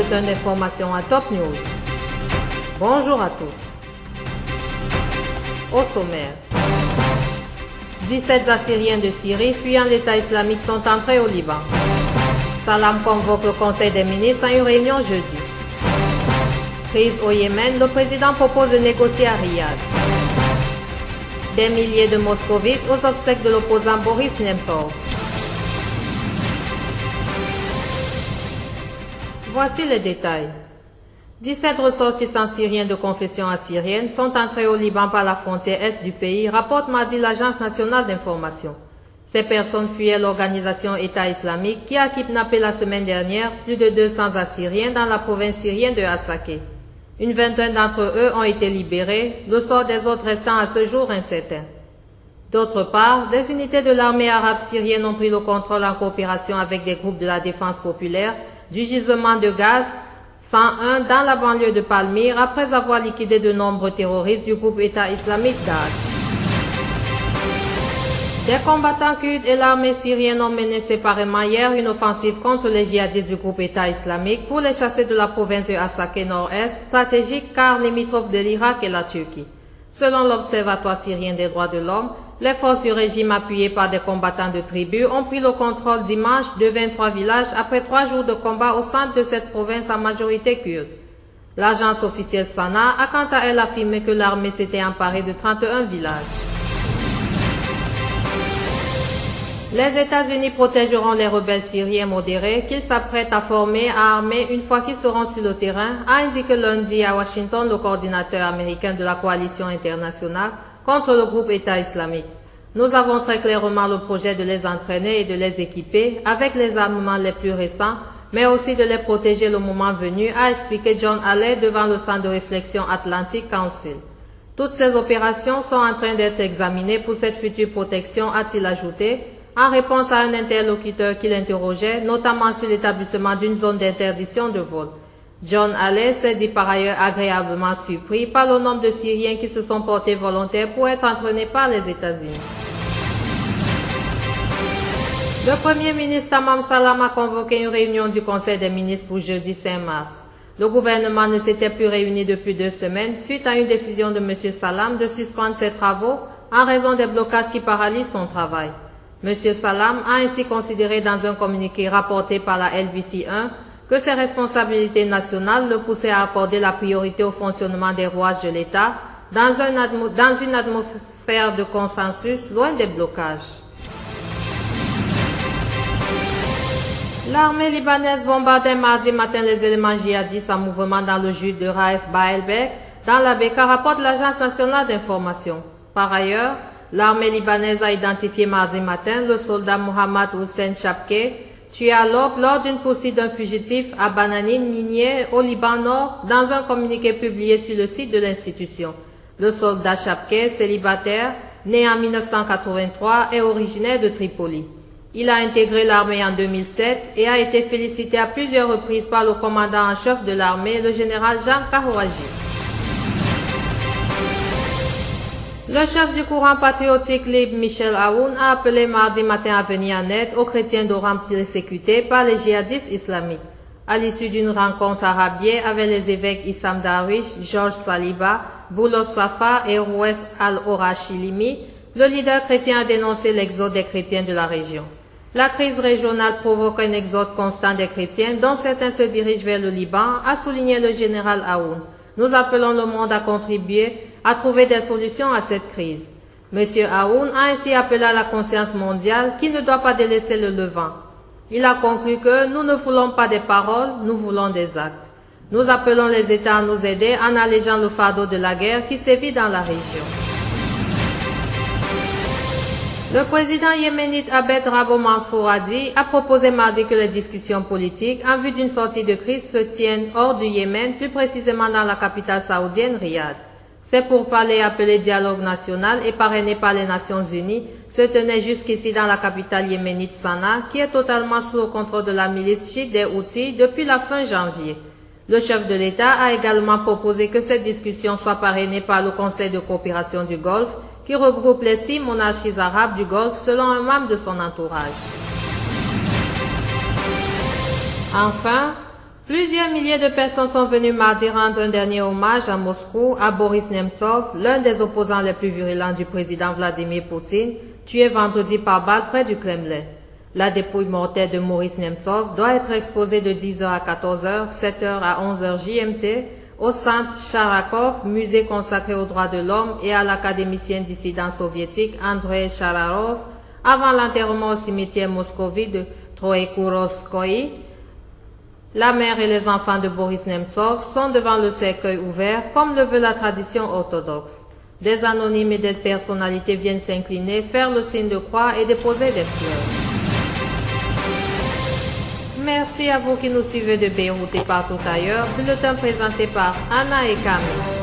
bulletin d'information à Top News. Bonjour à tous. Au sommaire, 17 Assyriens de Syrie fuyant l'État islamique sont entrés au Liban. Salam convoque le Conseil des ministres à une réunion jeudi. Crise au Yémen, le président propose de négocier à Riyad. Des milliers de moscovites aux obsèques de l'opposant Boris Nemtsov. Voici les détails. 17 ressortissants syriens de confession assyrienne sont entrés au Liban par la frontière est du pays, rapporte mardi l'Agence nationale d'information. Ces personnes fuyaient l'organisation État islamique qui a kidnappé la semaine dernière plus de 200 Assyriens dans la province syrienne de Hasakeh. Une vingtaine d'entre eux ont été libérés, le sort des autres restant à ce jour incertain. D'autre part, des unités de l'armée arabe syrienne ont pris le contrôle en coopération avec des groupes de la défense populaire du gisement de gaz 101 dans la banlieue de Palmyre après avoir liquidé de nombreux terroristes du groupe État islamique Daesh. Des combattants kurdes et l'armée syrienne ont mené séparément hier une offensive contre les djihadistes du groupe État islamique pour les chasser de la province de Hasakeh nord-est, stratégique car limitrophe de l'Irak et la Turquie. Selon l'Observatoire syrien des droits de l'homme, les forces du régime appuyées par des combattants de tribus ont pris le contrôle dimanche de 23 villages après 3 jours de combat au centre de cette province à majorité kurde. L'agence officielle Sana a quant à elle affirmé que l'armée s'était emparée de 31 villages. Les États-Unis protégeront les rebelles syriens modérés qu'ils s'apprêtent à former, à armer une fois qu'ils seront sur le terrain, a indiqué lundi à Washington le coordinateur américain de la coalition internationale contre le groupe État islamique. Nous avons très clairement le projet de les entraîner et de les équiper avec les armements les plus récents, mais aussi de les protéger le moment venu, a expliqué John Halley devant le Centre de réflexion Atlantic Council. Toutes ces opérations sont en train d'être examinées pour cette future protection, a-t-il ajouté, en réponse à un interlocuteur qui l'interrogeait, notamment sur l'établissement d'une zone d'interdiction de vol. John Halley s'est dit par ailleurs agréablement surpris par le nombre de Syriens qui se sont portés volontaires pour être entraînés par les États-Unis. Le Premier ministre Tamam Salam a convoqué une réunion du Conseil des ministres pour jeudi 5 mars. Le gouvernement ne s'était plus réuni depuis 2 semaines suite à une décision de M. Salam de suspendre ses travaux en raison des blocages qui paralysent son travail. M. Salam a ainsi considéré dans un communiqué rapporté par la LBC1 que ses responsabilités nationales le poussaient à accorder la priorité au fonctionnement des rouages de l'État dans une atmosphère de consensus loin des blocages. L'armée libanaise bombardait mardi matin les éléments djihadistes en mouvement dans le jute de Raes Baalbek, dans la Beka, rapporte l'Agence nationale d'information. Par ailleurs, l'armée libanaise a identifié mardi matin le soldat Mohammad Hussein Chapke, tué à l'aube lors d'une poursuite d'un fugitif à Bananine minier au Liban Nord dans un communiqué publié sur le site de l'institution. Le soldat Chapke, célibataire, né en 1983, est originaire de Tripoli. Il a intégré l'armée en 2007 et a été félicité à plusieurs reprises par le commandant en chef de l'armée, le général Jean Kahouaji. Le chef du courant patriotique libre Michel Aoun a appelé mardi matin à venir en aide aux chrétiens d'Oran persécutés par les djihadistes islamiques. À l'issue d'une rencontre arabiée avec les évêques Issam Darwish, Georges Saliba, Boulos Safa et Roues al-Orachilimi, le leader chrétien a dénoncé l'exode des chrétiens de la région. La crise régionale provoque un exode constant des chrétiens, dont certains se dirigent vers le Liban, a souligné le général Aoun. Nous appelons le monde à contribuer à trouver des solutions à cette crise. M. Aoun a ainsi appelé à la conscience mondiale qui ne doit pas délaisser le Levant. Il a conclu que nous ne voulons pas des paroles, nous voulons des actes. Nous appelons les États à nous aider en allégeant le fardeau de la guerre qui sévit dans la région. Le président yéménite Abed Rabo Mansour Hadi a proposé mardi que les discussions politiques en vue d'une sortie de crise se tiennent hors du Yémen, plus précisément dans la capitale saoudienne Riyad. Ces pourparlers appelés dialogue national et parrainés par les Nations Unies se tenaient jusqu'ici dans la capitale yéménite Sanaa, qui est totalement sous le contrôle de la milice chiite des Houthis depuis la fin janvier. Le chef de l'État a également proposé que cette discussion soit parrainée par le Conseil de coopération du Golfe, qui regroupe les 6 monarchies arabes du Golfe selon un membre de son entourage. Enfin, Plusieurs milliers de personnes sont venues mardi rendre un dernier hommage à Moscou à Boris Nemtsov, l'un des opposants les plus virulents du président Vladimir Poutine, tué vendredi par balle près du Kremlin. La dépouille mortelle de Boris Nemtsov doit être exposée de 10h à 14h, 7h à 11h JMT, au centre Charakov, musée consacré aux droits de l'homme, et à l'académicien dissident soviétique Andrei Shararov, avant l'enterrement au cimetière moscovite de Troïekourovskoïe. La mère et les enfants de Boris Nemtsov sont devant le cercueil ouvert, comme le veut la tradition orthodoxe. Des anonymes et des personnalités viennent s'incliner, faire le signe de croix et déposer des fleurs. Merci à vous qui nous suivez de Beyrouth et partout ailleurs. Bulletin présenté par Anna et Camille.